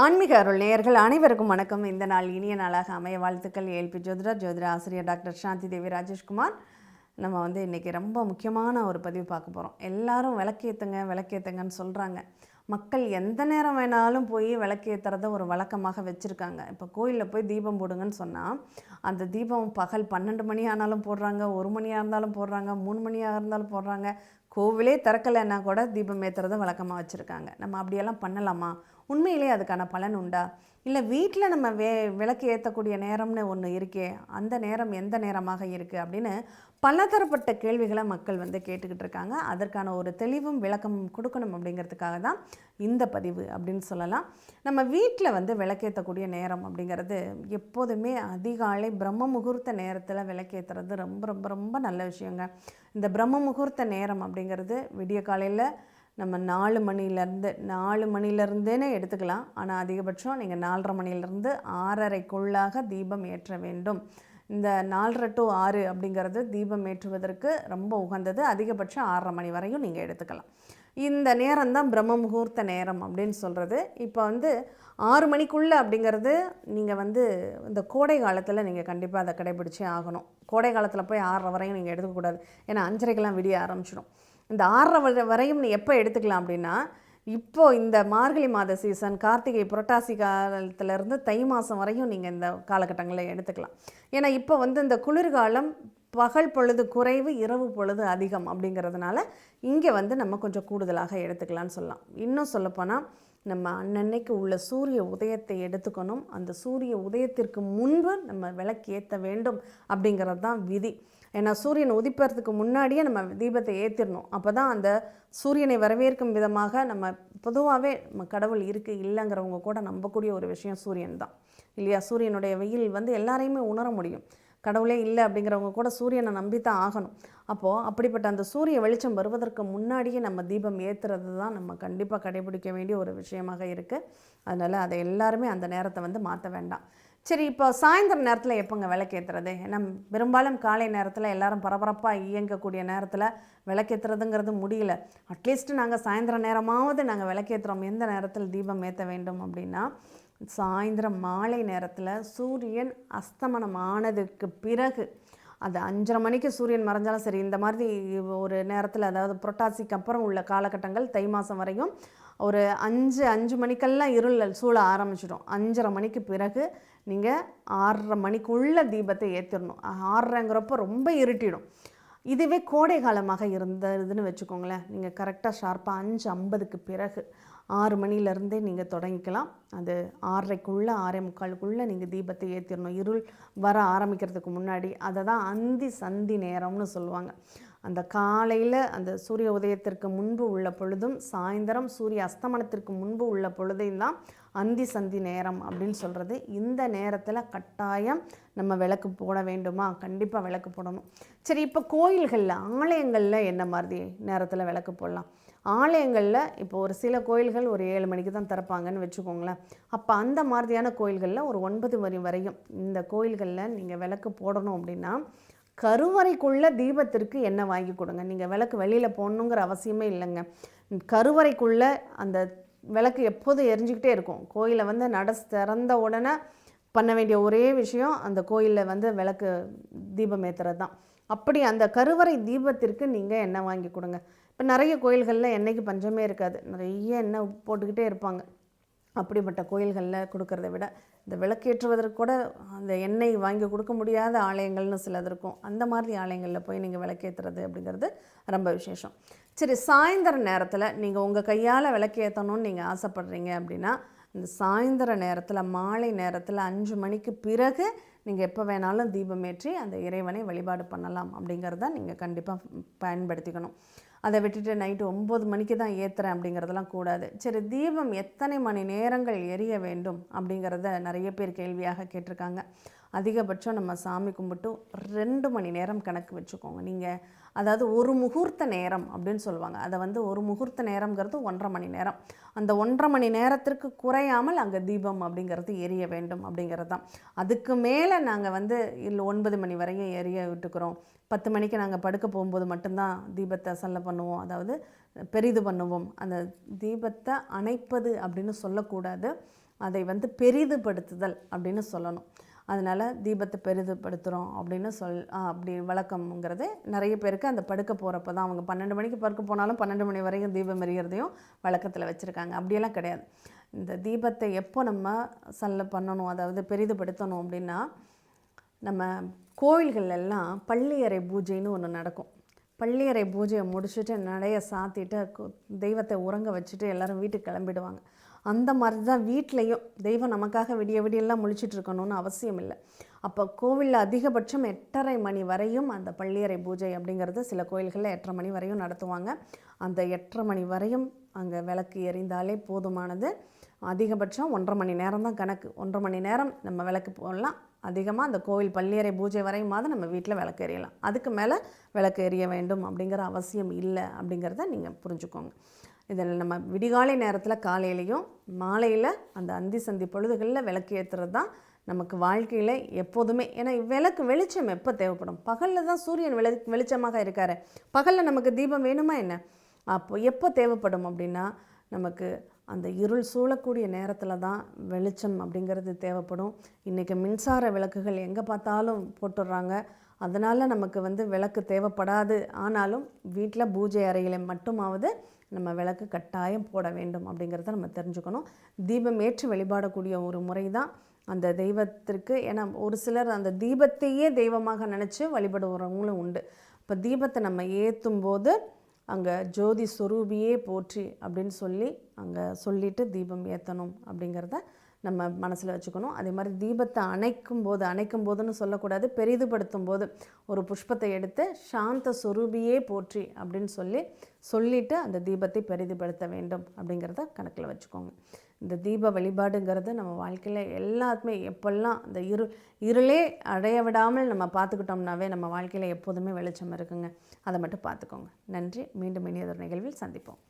ஆன்மீக அருள் நேயர்கள் அனைவருக்கும் வணக்கம். இந்த நாள் இனிய நாளாக அமைய வாழ்த்துக்கள். ஏல்பி ஜோதிட ஆசிரியர் டாக்டர் சாந்தி தேவி ராஜேஷ்குமார். நம்ம இன்றைக்கி ரொம்ப முக்கியமான ஒரு பதிவு பார்க்க போகிறோம். எல்லாரும் விளக்கேற்றுங்கன்னு சொல்கிறாங்க. மக்கள் எந்த நேரம் வேணாலும் போய் விளக்கேற்றுறத ஒரு வழக்கமாக வச்சுருக்காங்க. இப்போ கோயிலில் போய் தீபம் போடுங்கன்னு சொன்னால் அந்த தீபம் பகல் 12 மணி ஆனாலும் போடுறாங்க, 1 மணியாக இருந்தாலும் போடுறாங்க, 3 மணியாக இருந்தாலும் போடுறாங்க. கோவிலே திறக்கலைன்னா கூட தீபம் ஏற்றுறத வழக்கமாக வச்சுருக்காங்க. நம்ம அப்படியெல்லாம் பண்ணலாமா? உண்மையிலே அதுக்கான பலன் உண்டா? இல்லை வீட்டில் நம்ம விளக்கு ஏற்றக்கூடிய நேரம்னு ஒன்று இருக்கே, அந்த நேரம் எந்த நேரமாக இருக்குது அப்படின்னு பலதரப்பட்ட கேள்விகளை மக்கள் கேட்டுக்கிட்டு இருக்காங்க. அதற்கான ஒரு தெளிவும் விளக்கமும் கொடுக்கணும் அப்படிங்கிறதுக்காக தான் இந்த பதிவு அப்படின்னு சொல்லலாம். நம்ம வீட்டில் விளக்கேற்றக்கூடிய நேரம் அப்படிங்கிறது எப்போதுமே அதிகாலை பிரம்ம முகூர்த்த நேரத்தில் விளக்கேற்றுறது ரொம்ப ரொம்ப ரொம்ப நல்ல விஷயங்க. இந்த பிரம்ம முகூர்த்த நேரம் அப்படிங்கிறது விடிய காலையில் நம்ம 4 மணிலேருந்தேனே எடுத்துக்கலாம். ஆனால் அதிகபட்சம் நீங்கள் 4:30 மணிலேருந்து 6:30க்குள்ளாக தீபம் ஏற்ற வேண்டும். இந்த 4:30 to 6 அப்படிங்கிறது தீபம் ஏற்றுவதற்கு ரொம்ப உகந்தது. அதிகபட்சம் 6:30 மணி வரையும் நீங்கள் எடுத்துக்கலாம். இந்த நேரம் தான் பிரம்ம முகூர்த்த நேரம் அப்படின்னு சொல்கிறது. இப்போ 6 மணிக்குள்ளே அப்படிங்கிறது நீங்கள் இந்த கோடை காலத்தில் நீங்கள் கண்டிப்பாக அதை கடைபிடிச்சே ஆகணும். கோடை காலத்தில் போய் 6:30 வரையும் நீங்கள் எடுக்கக்கூடாது. ஏன்னா 5:30க்கெல்லாம் விடிய ஆரம்பிச்சிடும். இந்த 6:30 வரையும் நீ எப்போ எடுத்துக்கலாம் அப்படின்னா, இப்போது இந்த மார்கழி மாத சீசன், கார்த்திகை புரட்டாசி காலத்திலேருந்து தை மாதம் வரையும் நீங்கள் இந்த காலகட்டங்களில் எடுத்துக்கலாம். ஏன்னா இப்போ இந்த குளிர்காலம், பகல் பொழுது குறைவு, இரவு பொழுது அதிகம் அப்படிங்கிறதுனால இங்கே நம்ம கொஞ்சம் கூடுதலாக எடுத்துக்கலான்னு சொல்லலாம். இன்னும் சொல்லப்போனால் நம்ம அன்னன்னைக்கு உள்ள சூரிய உதயத்தை எடுத்துக்கணும். அந்த சூரிய உதயத்திற்கு முன்பு நம்ம விளக்கு ஏற்ற வேண்டும் அப்படிங்கிறது தான் விதி. ஏன்னா சூரியன் உதிப்பறதுக்கு முன்னாடியே நம்ம தீபத்தை ஏற்றிடணும். அப்போ தான் அந்த சூரியனை வரவேற்கும் விதமாக நம்ம பொதுவாகவே நம்ம கடவுள் இருக்குது இல்லைங்கிறவங்க கூட நம்பக்கூடிய ஒரு விஷயம் சூரியன் தான் இல்லையா? சூரியனுடைய வெயில் எல்லாரையுமே உணர முடியும். கடவுளே இல்லை அப்படிங்கிறவங்க கூட சூரியனை நம்பி தான் ஆகணும். அப்போது அப்படிப்பட்ட அந்த சூரிய வெளிச்சம் வருவதற்கு முன்னாடியே நம்ம தீபம் ஏற்றுறது தான் நம்ம கண்டிப்பாக கடைபிடிக்க வேண்டிய ஒரு விஷயமாக இருக்குது. அதனால் அதை எல்லாருமே அந்த நேரத்தை மாற்ற வேண்டாம். சரி, இப்போ சாயந்தர நேரத்தில் எப்போங்க விளக்கேற்றுறது? ஏன்னா பெரும்பாலும் காலை நேரத்தில் எல்லாரும் பரபரப்பாக இயங்கக்கூடிய நேரத்தில் விளக்கேற்றுறதுங்கிறது முடியல. அட்லீஸ்ட் நாங்கள் சாயந்தர நேரமாவது நாங்கள் விளக்கேற்றுறோம். எந்த நேரத்தில் தீபம் ஏற்ற வேண்டும் அப்படின்னா, சாயந்தரம் மாலை நேரத்தில் சூரியன் அஸ்தமனம் ஆனதுக்கு பிறகு, அது 5:30 மணிக்கு சூரியன் மறைஞ்சாலும் சரி, இந்த மாதிரி ஒரு நேரத்தில், அதாவது புரட்டாசிக்கு அப்புறம் உள்ள காலகட்டங்கள் தை மாதம் வரையும் ஒரு 5 மணிக்கெல்லாம் இருள் சூழ ஆரம்பிச்சிடும். 5:30 மணிக்கு பிறகு நீங்கள் 6:30 மணிக்குள்ளே தீபத்தை ஏற்றிடணும். 6:30ங்கிறப்போ ரொம்ப இருட்டிடும். இதுவே கோடை காலமாக இருந்ததுன்னு வச்சுக்கோங்களேன், நீங்கள் கரெக்டாக ஷார்ப்பாக 5:50க்கு பிறகு 6 மணிலேருந்தே நீங்கள் தொடங்கிக்கலாம். அது 6:30க்குள்ளே 6:45க்குள்ளே நீங்கள் தீபத்தை ஏற்றிடணும், இருள் வர ஆரம்பிக்கிறதுக்கு முன்னாடி. அதை தான் அந்தி சந்தி நேரம்னு சொல்லுவாங்க. அந்த காலையில் அந்த சூரிய உதயத்திற்கு முன்பு உள்ள பொழுதும், சாயந்தரம் சூரிய அஸ்தமனத்திற்கு முன்பு உள்ள பொழுதையும் தான் அந்தி சந்தி நேரம் அப்படின்னு சொல்கிறது. இந்த நேரத்தில் கட்டாயம் நம்ம விளக்கு போட வேண்டுமா? கண்டிப்பாக விளக்கு போடணும். சரி, இப்போ கோயில்களில், ஆலயங்களில் என்ன மாதிரி நேரத்தில் விளக்கு போடலாம்? ஆலயங்களில் இப்போ ஒரு சில கோயில்கள் ஒரு 7 மணிக்கு தான் திறப்பாங்கன்னு வச்சுக்கோங்களேன். அப்போ அந்த மாதிரியான கோயில்களில் ஒரு 9 மணி வரையும் இந்த கோயில்களில் நீங்கள் விளக்கு போடணும் அப்படின்னா, கருவறைக்குள்ளே தீபத்திற்கு எண்ணெய் வாங்கி கொடுங்க. நீங்கள் விளக்கு வெளியில் போடணுங்கிற அவசியமே இல்லைங்க. கருவறைக்குள்ளே அந்த விளக்கு எப்போதும் எரிஞ்சிக்கிட்டே இருக்கும். கோயிலை நட திறந்த உடனே பண்ண வேண்டிய ஒரே விஷயம் அந்த கோயிலில் விளக்கு தீபம் ஏற்றுறது தான். அப்படி அந்த கருவறை தீபத்திற்கு நீங்கள் எண்ணெய் வாங்கி கொடுங்க. இப்போ நிறைய கோயில்களில் எண்ணெய்க்கு பஞ்சமே இருக்காது, நிறைய எண்ணெய் போட்டுக்கிட்டே இருப்பாங்க. அப்படிப்பட்ட கோயில்களில் கொடுக்கறத விட இந்த விளக்கேற்றுவதற்கு கூட அந்த எண்ணெய் வாங்கி கொடுக்க முடியாத ஆலயங்கள்னு சிலது இருக்கும். அந்த மாதிரி ஆலயங்களில் போய் நீங்கள் விளக்கேற்றுறது அப்படிங்கிறது ரொம்ப விசேஷம். சரி, சாயந்தர நேரத்தில் நீங்கள் உங்கள் கையால் விளக்கேற்றணும்னு நீங்கள் ஆசைப்படுறீங்க அப்படின்னா, இந்த சாயந்தர நேரத்தில், மாலை நேரத்தில் 5 மணிக்கு பிறகு நீங்கள் எப்போ வேணாலும் தீபமேற்றி அந்த இறைவனை வழிபாடு பண்ணலாம். அப்படிங்கிறத நீங்கள் கண்டிப்பாக பயன்படுத்திக்கணும். அதை விட்டுட்டு நைட்டு 9 மணிக்கு தான் ஏற்றுறேன் அப்படிங்கிறதெல்லாம் கூடாது. சரி, தீபம் எத்தனை மணி நேரங்கள் எரிய வேண்டும் அப்படிங்கிறத நிறைய பேர் கேள்வியாக கேட்டிருக்காங்க. அதிகபட்சம் நம்ம சாமி கும்பிட்டு 2 மணி நேரம் கணக்கு வச்சுக்கோங்க. நீங்கள் அதாவது ஒரு முகூர்த்த நேரம் அப்படின்னு சொல்லுவாங்க. அதை ஒரு முகூர்த்த நேரம்ங்கிறது 1.5 மணி நேரம். அந்த 1.5 மணி நேரத்திற்கு குறையாமல் அங்கே தீபம் அப்படிங்கிறது எரிய வேண்டும் அப்படிங்கிறது தான். அதுக்கு மேலே நாங்கள் இல்லை 9 மணி வரையும் எரிய விட்டுக்கிறோம், 10 மணிக்கு நாங்கள் படுக்க போகும்போது மட்டும்தான் தீபத்தை சல்ல பண்ணுவோம், அதாவது பெரிது பண்ணுவோம். அந்த தீபத்தை அணைப்பது அப்படின்னு சொல்லக்கூடாது. அதை வந்து பெரிதுபடுத்துதல் அப்படின்னு சொல்லணும். அதனால் தீபத்தை பெரிதுபடுத்துகிறோம் அப்படின்னு அப்படி வழக்கம்ங்கிறது நிறைய பேருக்கு அந்த படுக்க போகிறப்ப தான். அவங்க 12 மணிக்கு படுக்க போனாலும் 12 மணி வரைக்கும் தீபம் எரியறதையும் வழக்கத்தில் வச்சுருக்காங்க. அப்படியெல்லாம் கிடையாது. இந்த தீபத்தை எப்போ நம்ம பண்ணணும், அதாவது பெரிதுபடுத்தணும் அப்படின்னா, நம்ம கோவில்கள் எல்லாம் பள்ளியறை பூஜைன்னு ஒன்று நடக்கும். பள்ளியறை பூஜையை முடிச்சுட்டு நடைய சாத்திட்டு தெய்வத்தை உறங்க வச்சுட்டு எல்லோரும் வீட்டுக்கு கிளம்பிடுவாங்க. அந்த மாதிரி தான் வீட்லேயும் தெய்வம் நமக்காக விடிய விடியெல்லாம் முழிச்சிட்டு இருக்கணும்னு அவசியம் இல்லை. அப்போ கோவிலில் அதிகபட்சம் 8:30 மணி வரையும் அந்த பள்ளியறை பூஜை அப்படிங்கிறது சில கோயில்களில் 8:30 மணி வரையும் நடத்துவாங்க. அந்த 8:30 மணி வரையும் அங்கே விளக்கு எரிந்தாலே போதுமானது. அதிகபட்சம் 1.5 மணி நேரம் தான் கணக்கு. 1.5 மணி நேரம் நம்ம விளக்கு போடலாம். அதிகமாக அந்த கோவில் பள்ளியறை பூஜை வரையுமாவது நம்ம வீட்டில் விளக்கு எரியலாம். அதுக்கு மேலே விளக்கு எரிய வேண்டும் அப்படிங்கிற அவசியம் இல்லை அப்படிங்கிறத நீங்கள் புரிஞ்சுக்கோங்க. இதில் நம்ம விடிகாலை நேரத்தில் காலையிலையும் மாலையில் அந்த அந்தி சந்தி பொழுதுகளில் விளக்கு ஏற்றுறது தான் நமக்கு வாழ்க்கையில் எப்போதுமே. ஏன்னா விளக்கு வெளிச்சம் எப்போ தேவைப்படும்? பகலில் தான் சூரியன் வெளிச்சமாக இருக்கார். பகலில் நமக்கு தீபம் வேணுமா என்ன? அப்போ எப்போ தேவைப்படும் அப்படின்னா, நமக்கு அந்த இருள் சூழக்கூடிய நேரத்தில் தான் வெளிச்சம் அப்படிங்கிறது தேவைப்படும். இன்றைக்கி மின்சார விளக்குகள் எங்கே பார்த்தாலும் போட்டுடுறாங்க. அதனால் நமக்கு வந்து விளக்கு தேவைப்படாது. ஆனாலும் வீட்டில் பூஜை அறையில் மட்டுமாவது நம்ம விளக்கு கட்டாயம் போட வேண்டும் அப்படிங்கிறத நம்ம தெரிஞ்சுக்கணும். தீபம் ஏற்றி வழிபாடக்கூடிய ஒரு முறை தான் அந்த தெய்வத்திற்கு. ஏன்னா ஒரு சிலர் அந்த தீபத்தையே தெய்வமாக நினச்சி வழிபடுறவங்களும் உண்டு. இப்போ தீபத்தை நம்ம ஏற்றும் போது அங்கே ஜோதி ஸ்வரூபியே போற்றி அப்படின்னு சொல்லி அங்கே சொல்லிவிட்டு தீபம் ஏற்றணும் அப்படிங்கிறத நம்ம மனசில் வச்சுக்கணும். அதே மாதிரி தீபத்தை அணைக்கும் போதுன்னு சொல்லக்கூடாது, பெரிதுபடுத்தும் போது ஒரு புஷ்பத்தை எடுத்து சாந்த ஸ்வரூபியே போற்றி அப்படின்னு சொல்லிவிட்டு அந்த தீபத்தை பெரிதுபடுத்த வேண்டும் அப்படிங்கிறத கணக்கில் வச்சுக்கோங்க. இந்த தீப வழிபாடுங்கிறது நம்ம வாழ்க்கையில் எல்லாத்துமே எப்பெல்லாம் இந்த இருளே அடைய விடாமல் நம்ம பார்த்துக்கிட்டோம்னாவே நம்ம வாழ்க்கையில் எப்போதுமே வெளிச்சம் இருக்குங்க. அதை மட்டும் பார்த்துக்கோங்க. நன்றி. மீண்டும் இனியதொரு நிகழ்வில் சந்திப்போம்.